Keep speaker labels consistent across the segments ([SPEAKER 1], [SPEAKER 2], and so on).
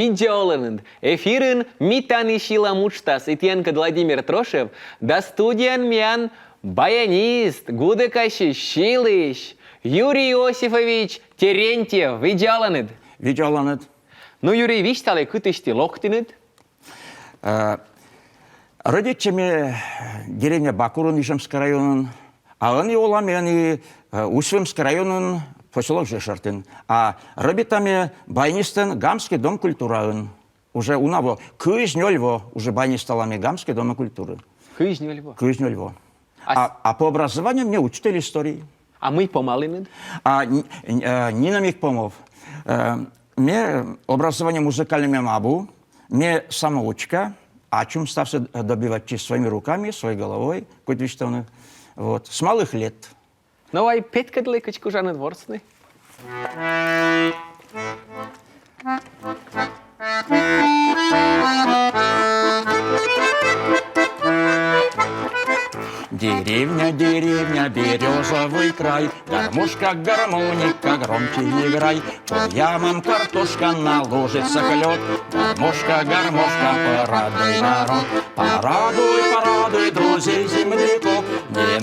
[SPEAKER 1] видеоланын. Эфирын митаны шиламучтас Итьянка Владимир Трошев, да студиян мян баянист, гудыкаши Шилыш, Юрий Иосифович Терентьев, видеоланын.
[SPEAKER 2] Видеоланын.
[SPEAKER 1] Ну, Юрий, вишталы кытышти локтынын?
[SPEAKER 2] Родичами деревня Бакурун Ижемский район, а они улами Усвимский район, поселок Жешартин. А робитами байнистен Гамский дом культуры. Уже у него Кыжнёльво, уже байнисталами Гамский дом культуры.
[SPEAKER 1] Кыжнёльво.
[SPEAKER 2] Кыжнёльво. А по образованию мне учитель истории.
[SPEAKER 1] А мы помалынын?
[SPEAKER 2] Нина Михпомов. Мне образование музыкальное мабу, мне самоучка. А чем стався добивать своими руками, своей головой, вот, с малых лет.
[SPEAKER 1] Ну, а и петка дликочку жанны дворцны?
[SPEAKER 2] Деревня, деревня, березовый край, гармошка, гармоника, громче играй. По ямам картошка, на лужицах лед, гармошка, гармошка, порадуй народ. Порадуй, порадуй друзей земляков, не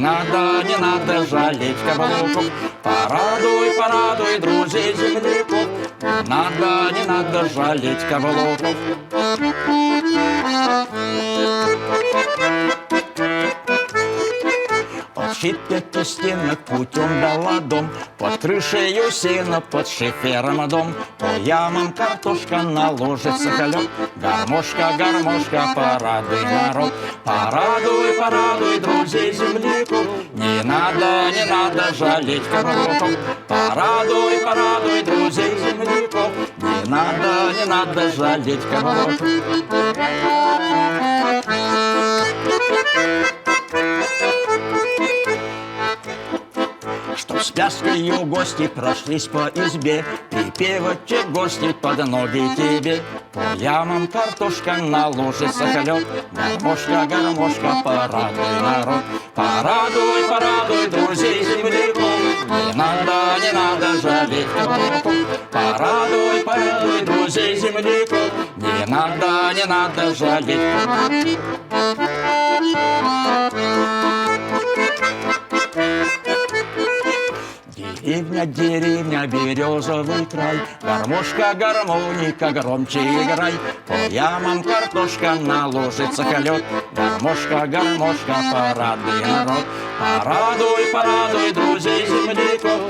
[SPEAKER 2] надо жалеть каблуков. Порадуй, порадуй друзей земляков, не надо жалеть каблуков. Подшипят стены путем до ладом, под крышей сено, под шифером дом. По ямам картошка, на лужицах лед, гармошка, гармошка, порадуй народ. Порадуй, порадуй друзей земляков, не надо жалеть каблуков. Порадуй, порадуй друзей земляков, не надо жалеть каблуков. Чтоб с пляскою гости прошлись по избе, припевать те гости под ноги тебе. По ямам картошка, на лужицах лед, гармошка, гармошка, порадуй народ. Порадуй, порадуй друзей земляков, не надо жалеть каблуков. Порадуй, порадуй друзей земляков, не надо жалеть каблуков. Деревня, деревня, березовый край, гармошка, гармоника, громче играй. По ямам картошка, на лужицах лед, гармошка, гармошка, порадуй народ. Порадуй, порадуй друзей земляков,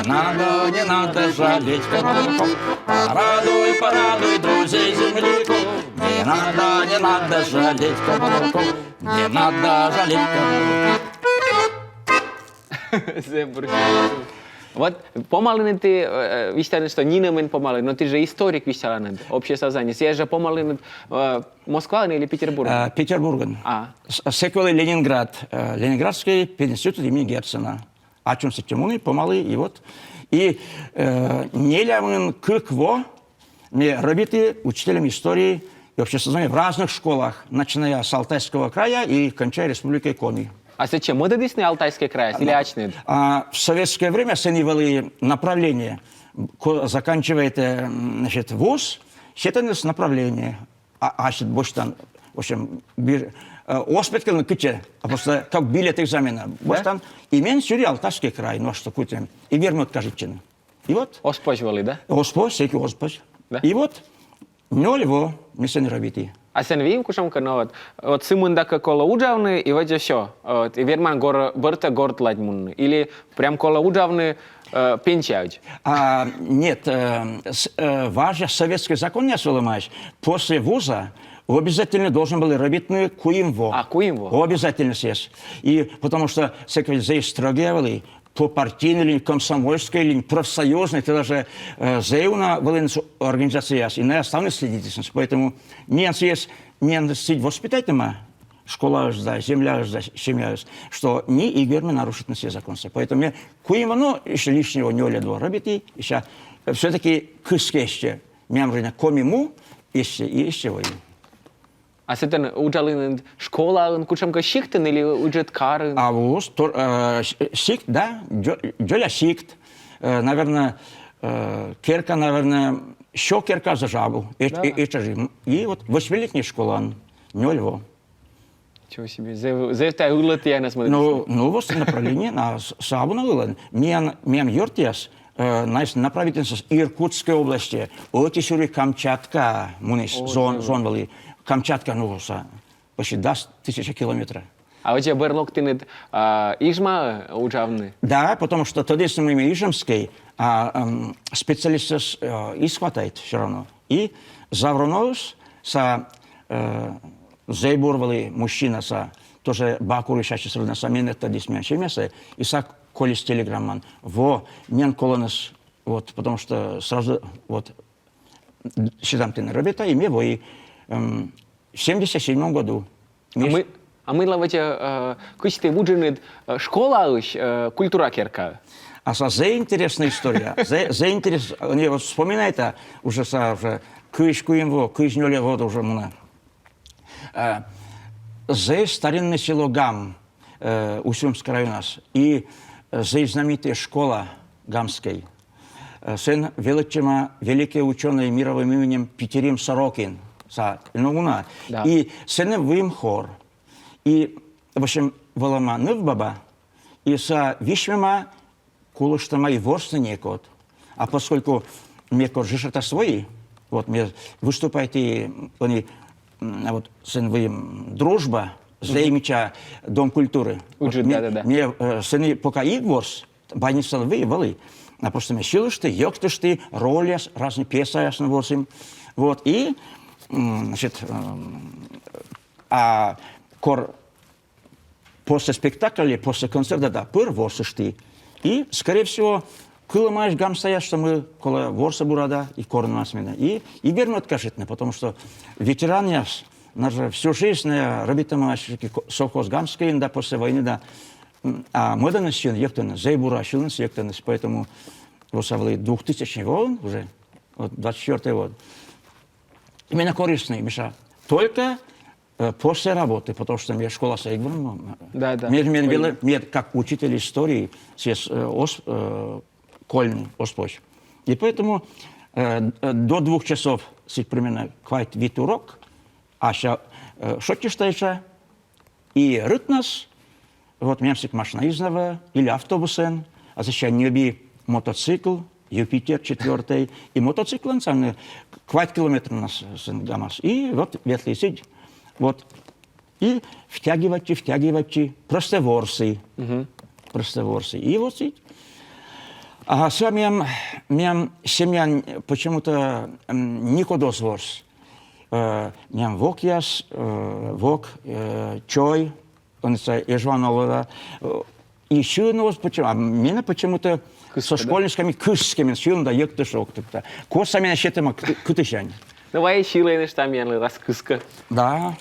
[SPEAKER 2] не надо жалеть каблуков. Порадуй, порадуй друзей земляков, не надо жалеть каблуков. Не надо жалеть каблуков.
[SPEAKER 1] Вот помалынын ты вещаешь, что Нинамын помалын, но ты же историк вещаланын, общее сознание. Я же помалын Москва или Петербург?
[SPEAKER 2] Петербург. Секвелы Ленинград. Ленинградский пединститут имени Герцена. О чем с этим помалы и вот. И нелямын кыкво мне робиты учителем истории и общее сознание в разных школах, начиная с Алтайского края и кончая Республикой Коми.
[SPEAKER 1] А зачем? Мы дадисны Алтайский край или Ачный?
[SPEAKER 2] В советское время сенивали направление, заканчивает, значит, вуз, считается направление, больше там, в общем, оспеткалны кыче, просто как билет экзамена, больше там, имен сюри Алтайский край, ну что кутем, и вермут кажется. И вот.
[SPEAKER 1] Оспочвали, да?
[SPEAKER 2] Оспоч, всякий оспоч. И вот, нёльво, мы сени робити.
[SPEAKER 1] А sen viim kušam, no, от сымындaka кола уджавны, и вот все. И верман борта горд ладьмун. Или прям кола уджавны пенчають.
[SPEAKER 2] Нет, важно, советский закон не сломаешь. После вуза обязательно должен был робитный куимво.
[SPEAKER 1] Куимво?
[SPEAKER 2] Обязательно есть. И потому что секретарь строгие по партийной линии, комсомольской линии, профсоюзной, это даже зеуна организация, и на основной следительность. Поэтому не есть воспитательная школа, земля, семья, что ни игр не нарушит на все законы. Поэтому мне куимо, но еще лишнего не оле два робити, еще все-таки кыскеще, мямрина комиму, еще воин.
[SPEAKER 1] А sitten uudellinen школа, kuinka sikten eli uudет karen?
[SPEAKER 2] А вот сикт, да, Джоля сикт, наверное, Керка, наверное, що керка за жабу, і от 8-літній школан, ньольво.
[SPEAKER 1] Чего себе. Зевтай улетия на смотрите.
[SPEAKER 2] Ну, вот направление на Сабуна Вылан. Мен Йортиас, направительство с Иркутской области, Отисюри Камчатка, Мунис, зон вали. Камчатка, почти 10 000 километров.
[SPEAKER 1] А у тебя берлок ты нет ижма учавны?
[SPEAKER 2] Да, потому что тогда с моими ижемской специалисты исхватает все равно. И Завроновс Зейбурвали мужчина тоже Бакуры сейчас на самом тогда смеянче мясо, и колес телеграмман. Мен колонас, вот, потому что сразу, вот, считам ты на работа, и мне в 77 году.
[SPEAKER 1] А мы лавайте, кучите вуджинит школа культура керка.
[SPEAKER 2] За интересная история. За интерес, не вот вспоминает, уже кышку им кышнёле вот уже муна. За старинное село Гам, Усюмский район нас, и за знаменитая школа Гамской. Сын великий ученый мировым именем Петерим Сорокин. И сын Вим Хор. И, в общем, Волома Нывбаба, и со Вишмема Кулыштама и Ворстенекот. А поскольку мне коржишь свои, вот мне выступаете, они вот сын Вим Дружба, Зеймича Дом культуры. Мне сыны пока и ворс, банисал выявали. А просто мне силышты, ёктышты, роли, разные пьесы ясно восемь. Вот, и, значит, после спектакля, после концерта, да, пыр ворсышты. И, скорее всего, кылымаешь гам стоят, что мы кола ворса burada и корн насмена. И вернут кажется, потому что ветеран я, наша всю жизнь я работаю совхоз гамский, да, после войны, да. А модерный сил ектаны, зейбура силный ектаны, поэтому восавли 2000 год уже, вот 24 год. Именно корыстный, Миша, только после работы, потому что мне школа сейгван.
[SPEAKER 1] Да, да.
[SPEAKER 2] Мне как учитель истории здесь кольный оспоч. И поэтому до 2 часов примерно квайт вид урок, а сейчас шотчиштайша и рытнас, вот мемсик машина изнова или автобусен, а зачем не би мотоцикл, Юпитер 4 и мотоцикл, он квайт километр у нас гамас. И вот ветли сидит. Вот. И втягивайте, просто ворсы. Просто ворсы. И вот сидит. А с вами семья почему-то никуда ворс. Мям вок яс, вок, чой, он это ежваново. И еще почему? А меня почему-то со школьниками кышскими силами да ек дышок. Косами на щетема кытышань.
[SPEAKER 1] Давай силой наш там я раскыска.
[SPEAKER 2] Да.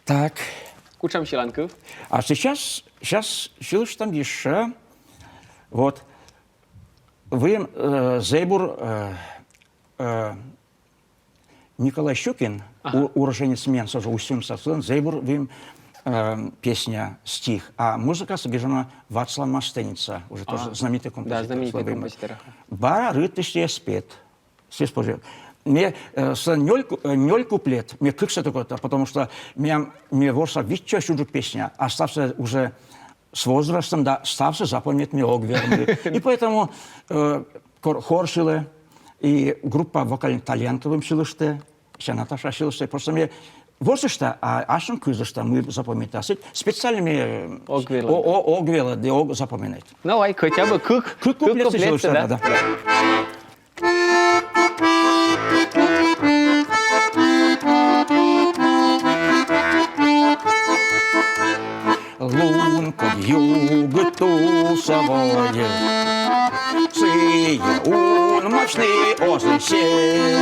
[SPEAKER 2] Так.
[SPEAKER 1] Кучам силанков.
[SPEAKER 2] А сейчас силыш там еще. Вот. Вы, Зейбур, Николай Щукин, уроженец Менса, уже Усюм Саслен, Зейбур, вы песня, стих, а музыка содержана Вацлав Мастеница, уже тоже знаменитый композитор.
[SPEAKER 1] Да, знаменитый композитор.
[SPEAKER 2] Бара рытышье спет. Спет позже. Мне с ноль куплет, мне кыкса такой-то, потому что мне ворса вича сюжук песня, остався уже с возрастом, да, стався запомнить мне огверны. И поэтому хор шиле, и группа вокальных талантовым шилыште, вся Наташа шилыште, просто мне возрастта, а ашен кызышта мы запомнить. Специально мне огвела, да запоминать.
[SPEAKER 1] Ну, ай, хотя бы
[SPEAKER 2] куплет шилыште, да. Лунко юг тусовое, сые он мощный озысе.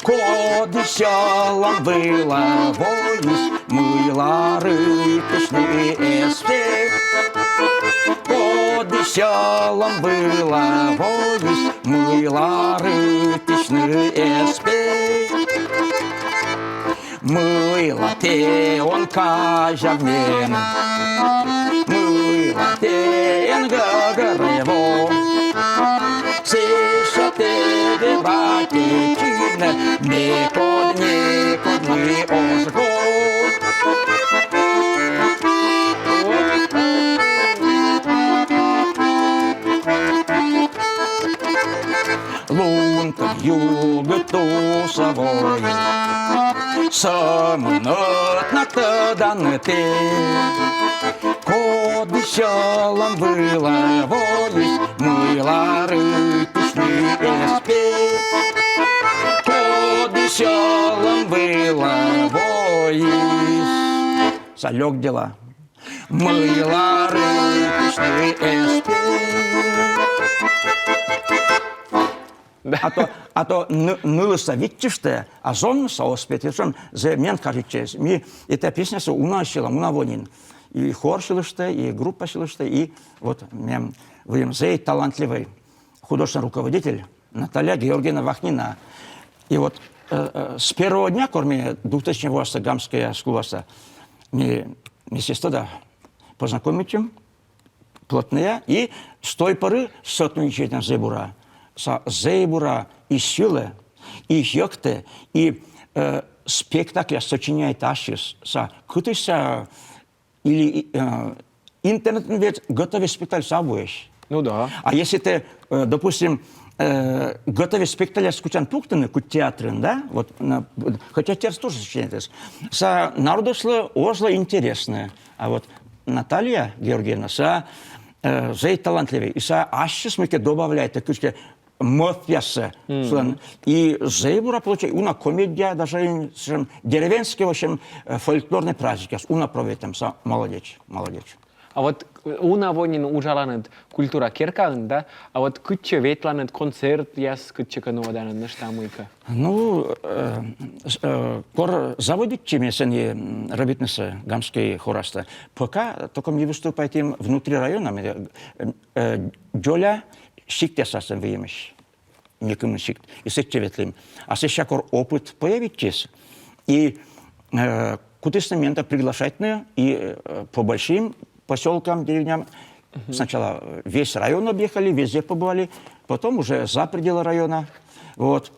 [SPEAKER 2] Коды сялом было воюсь, мыла рытышный эспект. Коды сялом было воюсь, мыла рытышный эспект. Мыло те он кажа мен, мыло тен гагарево. Сиша тебе батьківщина, нікод не ожгу. Лунка юга тусовой, самонотно тогда ты. Код веселым выловились, мылары пішли спеть. Код веселым выловились. Залег дела. Мылары пішли спеть. А то нылыса витчиште, а зон сооспет, ешон зе мен кажучес. Ми эта песня со унащила, унавонин. И хор шилыште, и группа шилыште, и вот мем вы зе талантливый художественный руководитель Наталья Георгиевна Вахнина. И вот с первого дня, кроме 2008 гамская школа, мы сестра да познакомитим плотные, и с той поры сотрудничаем Зебура. Зейбура и силы, и йокте, и спектакля сочиняет ашис, кутыся или интернет ведь готовый спектакль собоешь.
[SPEAKER 1] Ну да.
[SPEAKER 2] А если ты, допустим, готовый спектакль скучан пунктами, к театрам, да, вот, хотя театр тоже сочиняет, народу шло интересное, а вот Наталья Георгиевна, зей талантливый, и ашис мы добавляет такие мовпясы. И зейбура получает, уна комедия, даже деревенский, в общем, фольклорный праздник, уна проведем, молодец.
[SPEAKER 1] А вот уна вонин ужаланет культура керкан, да? А вот куча ветланет концерт, яс куча кануаданет наштамуйка.
[SPEAKER 2] Ну, кор заводит чемесени рабитнеса гамской хораста. Пока только мы выступаем внутри района, Джоля шиктясасен выемеш, некому шикт, и сечеветлим. А сейчас опыт появится, и куда-то момента приглашательные, и по большим поселкам, деревням, сначала весь район объехали, везде побывали, потом уже за пределы района, вот.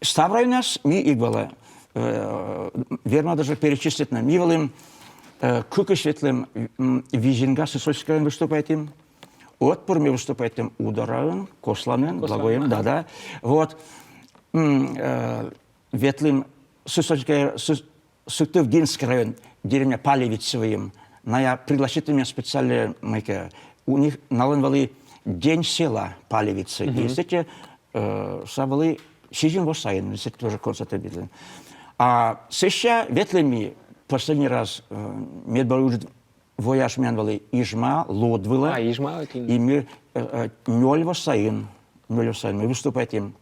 [SPEAKER 2] Ставрай нас, ми игвала, верно даже перечислить на мивалым, кукошветлым, визинга сосольская выступает им, отпор мы выступает им ударен, косланен, благоем, да. Вот, ветлым сосольская, Сутывгинский район, деревня Палевицевым, на пригласить меня специально, у них налынвали день села Палевицы, и эти савали сижим в Осаин, если тоже концерты. А сейчас ветлями последний раз медборюжит вояж менвали Ижма, Лодвила, и мы ноль в Осаин, мы выступаем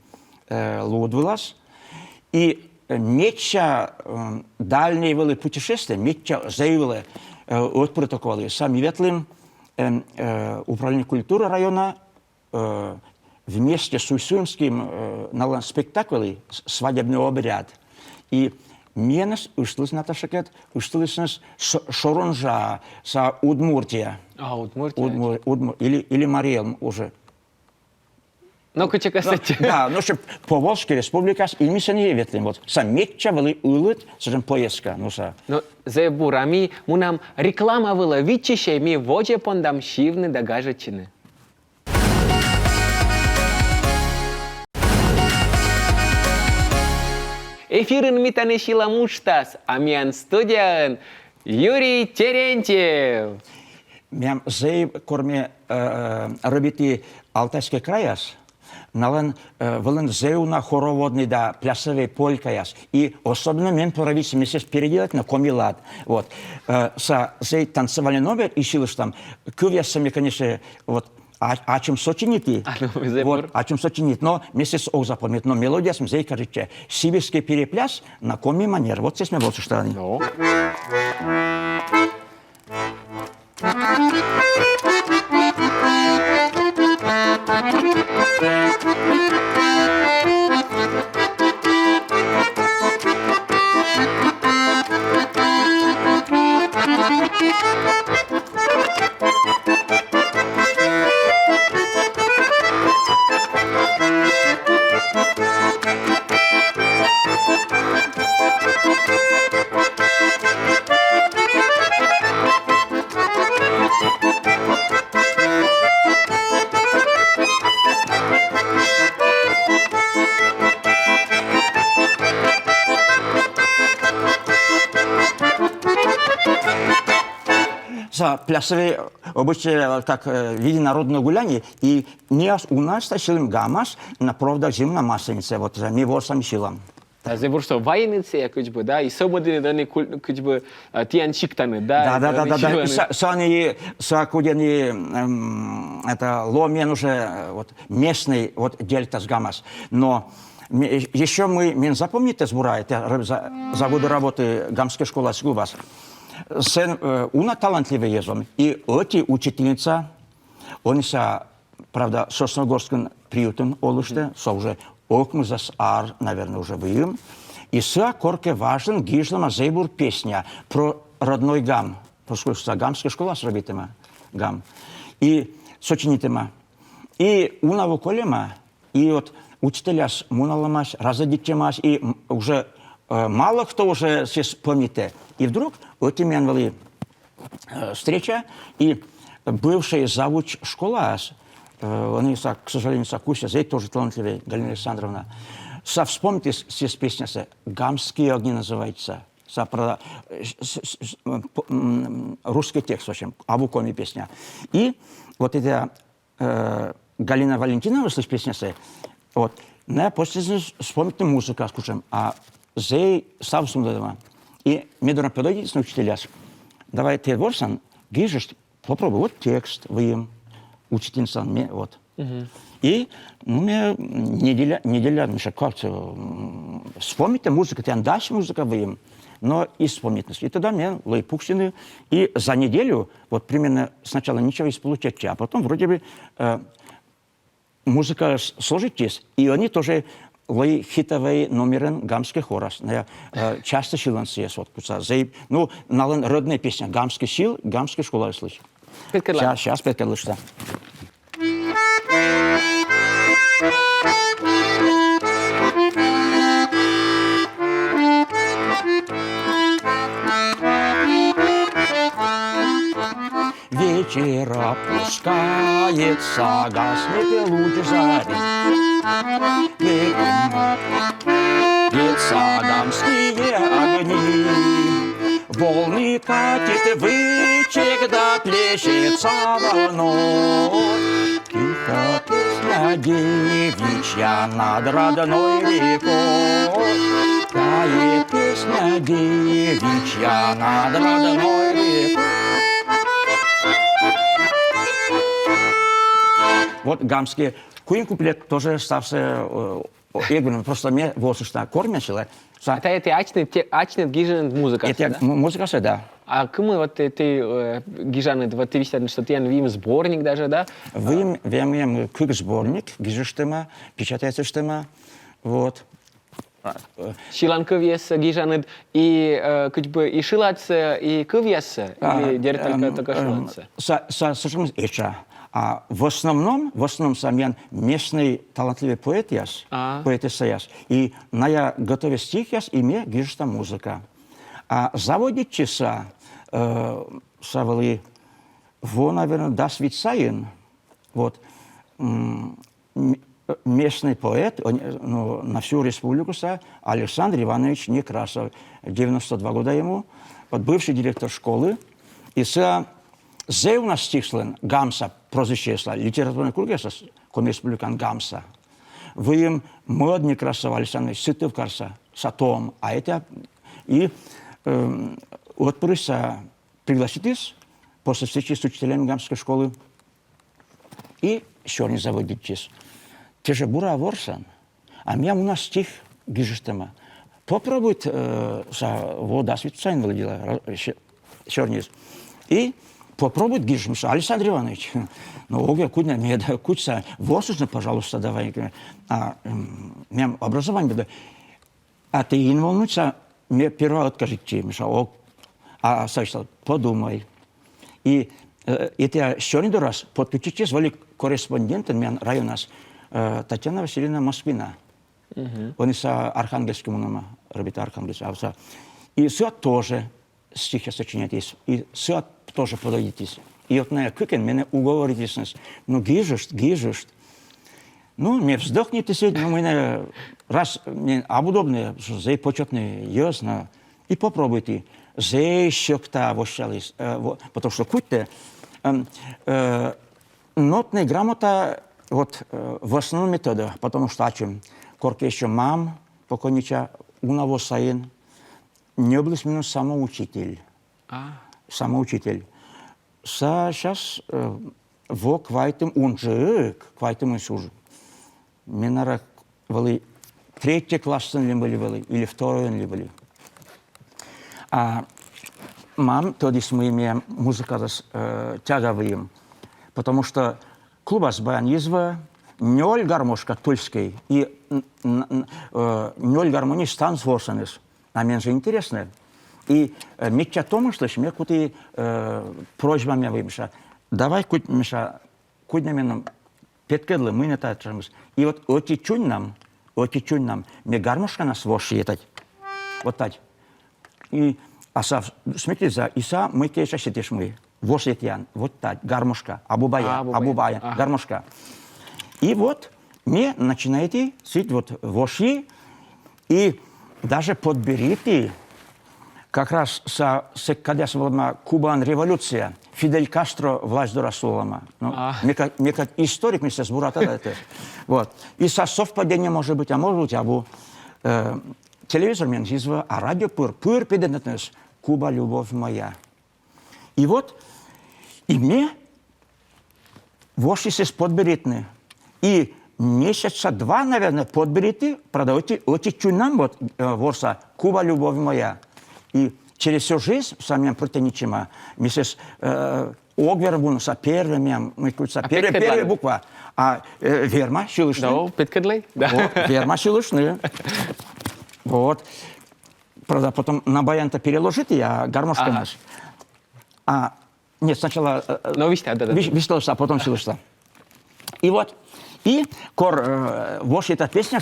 [SPEAKER 2] Лодвилас, и меча дальние были путешествия, меча заявили от протокола. Сами ветлым управление культуры района вместе с Уйсуемским на спектакле «Свадебный обряд». И мне нас усталось, Наташа, усталось нас Шоронжа, с Удмуртия.
[SPEAKER 1] А, Удмуртия?
[SPEAKER 2] Или Мариэл уже.
[SPEAKER 1] Ну-ка, кстати.
[SPEAKER 2] Да, ну, что Поволжская республика, и мы с ней ветлим. Вот, самеча были улыт, скажем, поездка. Ну,
[SPEAKER 1] за бурами, мы нам реклама была, вичище, ми воже пондам шивны да гажечины. Эфирын митанешила муштас, амиан студиян Юрий Терентьев.
[SPEAKER 2] Мям зей корме робити Алтайский краяс, нален вылен зеуна хороводный да плясовый полькаяс. И особенно мен поравись месяц переделать на комилад. Вот. Са зей танцевали номер и силыш там. Кювясами, конечно, вот. А чем сочинити? Вот, а чем сочинить? Но месяц ох запомнит. Но мелодия см зей кажется. Сибирский перепляс на коми манер. Вот здесь мы вот что они. плясовые обычно как в виде народного гуляния. И у нас силим гамас, на правда зимна масленица, вот мы ворсам силам.
[SPEAKER 1] Ze vor să vajnice, câteva, da, i să mă dine dani câteva tianчиктаны, да.
[SPEAKER 2] Да. Это ломен уже вот местный вот дельтас гамас. Но еще мы запомните сбурает за годы работы гамской школы Сгубас. Уна талантливая езом. И эти учительница, он правда, Сосногорским приютом олышты, уже окмузас ар, наверное, уже выем. И корке важен гижлама зейбур песня про родной гам. Поскольку гамская школа с робитыма гам. И с учениками. И уна колема, и вот учителя с муналамас, разодитимас, и уже мало кто уже здесь помните. И вдруг вот именно встреча, и бывший завуч школа, они, к сожалению, Куся, здесь тоже талантливая, Галина Александровна. Вспомните здесь песня, «Гамские огни» называется. Русский текст, в общем, Абукоми песня. И вот эта Галина Валентиновна, слышь, песня, вот, после вспомните музыку, скажем, а зей ставсум дома. И медорно подойдите учителя. Давай ты ворсан, гижешь, попробуй, вот текст, вы им. Учительница, вот. И мне неделя, Миша, как вспомните музыку, ты андашь музыка вы им, но и вспомните. И тогда мне лайпуксины, и за неделю, вот примерно сначала ничего из получать, а потом вроде бы музыка сложитесь, и они тоже лай хитовый номерен гамский хорас. Часто силанцы есть, вот, ну, нален родная песня, гамский сил, гамская школа, слышь. Сейчас, Петкерлышта. Вечер опускается, гаснет луч зари. Светятся гамские огни. Волны катит вычек, да плещется волной. Тихо песня девичья над родной рекой. Тает песня девичья над родной рекой. Вот гамские. Куин куплет тоже стався просто мне волшебно кормящего.
[SPEAKER 1] Это ачнет гижен музыка.
[SPEAKER 2] Это музыка, да.
[SPEAKER 1] А кому вот ты гижаны, вот ты видишь, что ты вим сборник даже, да?
[SPEAKER 2] Вим кук сборник, гижештема, печатается штема, вот.
[SPEAKER 1] Шилан кывьес гижаны и как бы и шилаться и кывьес или держать только шилаться.
[SPEAKER 2] Совершенно эча. А в основном сам местный талантливый поэт поэтесса яс. И на я готове стих яс, и мне гижета музыка. А заводит часа, савали, наверное, даст вицаин, вот, местный поэт, на всю республику, Александр Иванович Некрасов, 92 года ему, вот, бывший директор школы, и зе у нас стихслен Гамса, прозвище литературный круг, ком республикан Гамса. Вы им мод Некрасов Александр Сытов Карса, Сатом, а это и вот просто пригласитесь после встречи с учителями Гамской школы и еще не заводитесь. Те же бура ворсан, а меня у нас стих гижестема. Попробуйте вода свитцайн владела, чернис. И попробуйте гижемся. Александр Иванович, ну, огя, куда мне да куча, воздушно, пожалуйста, давай. Мне образование да. А ты не волнуйся, мне первое откажите, Миша, а сначала подумай. И это еще не раз подключитесь, звали корреспондента, меня район нас, Татьяна Васильевна Москвина. Он из Архангельского нама, робит Архангельского. И все тоже стихи сочиняйтесь, и все тоже подойдитесь. И вот на кыкен меня уговоритесь, ну гижешь. Ну, не вздохните сегодня, ну, меня раз, а удобные, за почетные, ясно, и попробуйте. зещокта вощались, потому что куть-то нотная грамота вот в основном метода, потому что о чем? Корке еще мам, покойнича, унаво саин, не был минус самоучитель. Самоучитель. Сейчас во квайтем унжик, квайтем и сужик. Минара были третий класс ли были, или второй ли были. А мам, тоді мы имеем музыка тяговым, потому что клуба с баянизва, ноль гармошка тульский и ноль гармоний стан сворсанес. А мне же интересно. И меча тому, что мне куда просьба меня вымеша. Давай куть меша, куть нам петкедлы, мы не так чамус. И вот оти чунь нам, мне гармошка нас вошьетать. Вот так. И аса смекли за иса мы кеша сидишь мы. Вошьетян, вот так, гармошка, абубая, гармошка. И вот мне начинаете сидеть вот вошьи и даже подберите. Как раз когда была Кубан революция, Фидель Кастро власть до Расулама. Ну, мне как историк, мистер Сбурата, это. Вот. И со совпадения может быть, абу телевизор мне называется, а радио пыр педентнес, Куба, любовь моя. И вот, и мне вошли подберитны. И месяца два, наверное, подберите, продаете, чунам вот ворса, Куба, любовь моя. И через всю жизнь самим протяничима, миссис Огвербун, первая буква, а верма шилышны.
[SPEAKER 1] Да, петкедлей? Да.
[SPEAKER 2] Верма шилышны. Вот. Правда, потом на баян-то переложите, а гармошка наш. Нет, сначала вистолса, а потом шилышта. И вот, и вот эта песня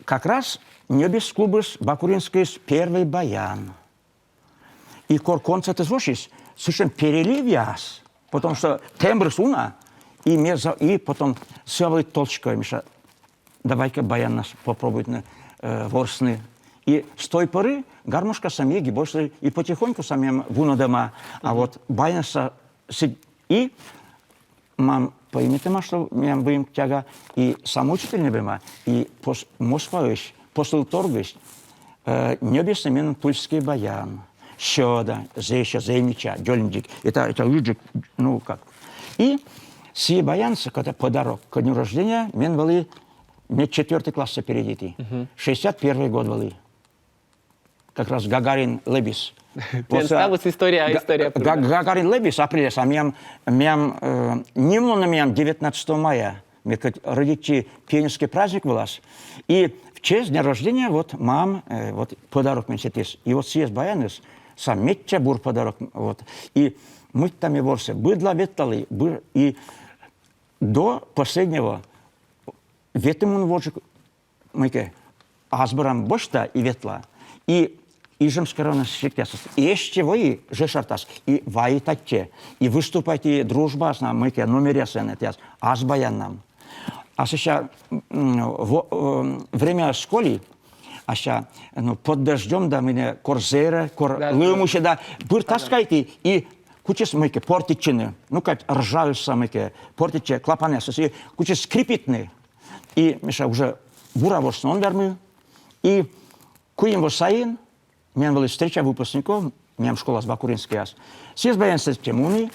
[SPEAKER 2] как раз не без клуба Бакуринской первый баян. И концерт звучит совершенно переливяс, потому что тембр суна, и потом все толчкой, Миша, давай-ка баян нас попробует ворсны. И с той поры гармошка самеги больше и потихоньку самим вунодема, а вот баян и мам поймите, что меня будем тяга и самоучитель не бема, и моспаешь, после торгуешь, не объяснен тульский баян. Щода, зеща, зейнича, дёльничек. Это люди, ну как. И сие баянцы, когда подарок ко дню рождения, мен были, мне 4 класс перейти. 61 год были. Как раз Гагарин Лебис.
[SPEAKER 1] Вот история.
[SPEAKER 2] Гагарин Лебис, апреля, а мям немного на мям 19 мая. Мне как родители пионерский праздник был. И в честь дня рождения вот мам вот подарок мне сетис. И вот съезд баяныс сам метча бур подарок вот. И мы там и ворсе быдла веттали и до последнего ветимун вожик мы азбарам бошта и ветла и жемскорона сектясас. И еще вы жешартас и вайтатте и выступайте дружба с нами мы номере сенетяс азбаянам. А сейчас время школы, а сейчас под дождем, да, меня корзера, лымуши, да, быр таскайте, и куча смыки, портичины, ну, как ржаваются смыки, портичи, клапанесы, и куча скрипитные. И, Миша, уже буравош он вермы, и куем восаин, меня была встреча выпускников, меня школа с Бакуринской ас, все сбоятся темуны,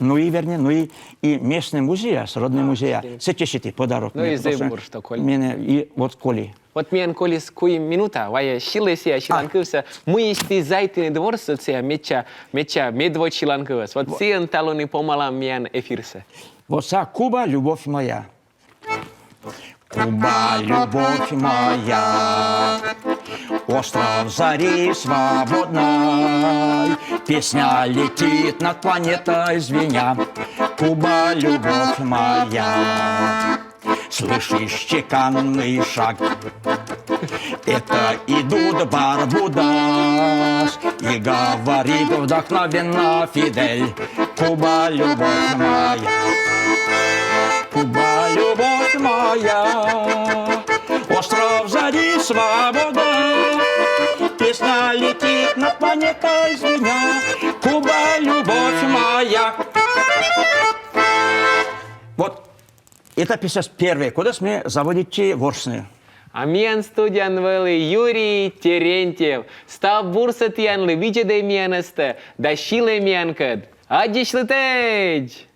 [SPEAKER 2] ну и вернее, ну и местный музей, родной музей, сечешите подарок.
[SPEAKER 1] Ну и зейбур, что коли.
[SPEAKER 2] И вот коли.
[SPEAKER 1] Вот мен коли с куем минута, вая шилеся, шиланкывся, мы исти зайтыны дворсы, це меча медво шиланкывс. Вот сиен талоны помалам мен эфирсе.
[SPEAKER 2] Вот са Куба, любовь моя. Куба, любовь моя, остров зари свободной, песня летит над планетой звеня. Куба, любовь моя, слышишь чеканный шаг? Это идут Барбудас, и говорит вдохновенно Фидель. Куба, любовь моя, Куба, любовь моя, остров зари свобода, песня летит над планетой. памятай меня, Куба, любовь моя. Вот эта песня первая, куда мы заводите ворсные.
[SPEAKER 1] Amian studian veli Yuri Terentiev, stav bursătian le vice de mianăstă, da și le miancăd. Agiși lătegi!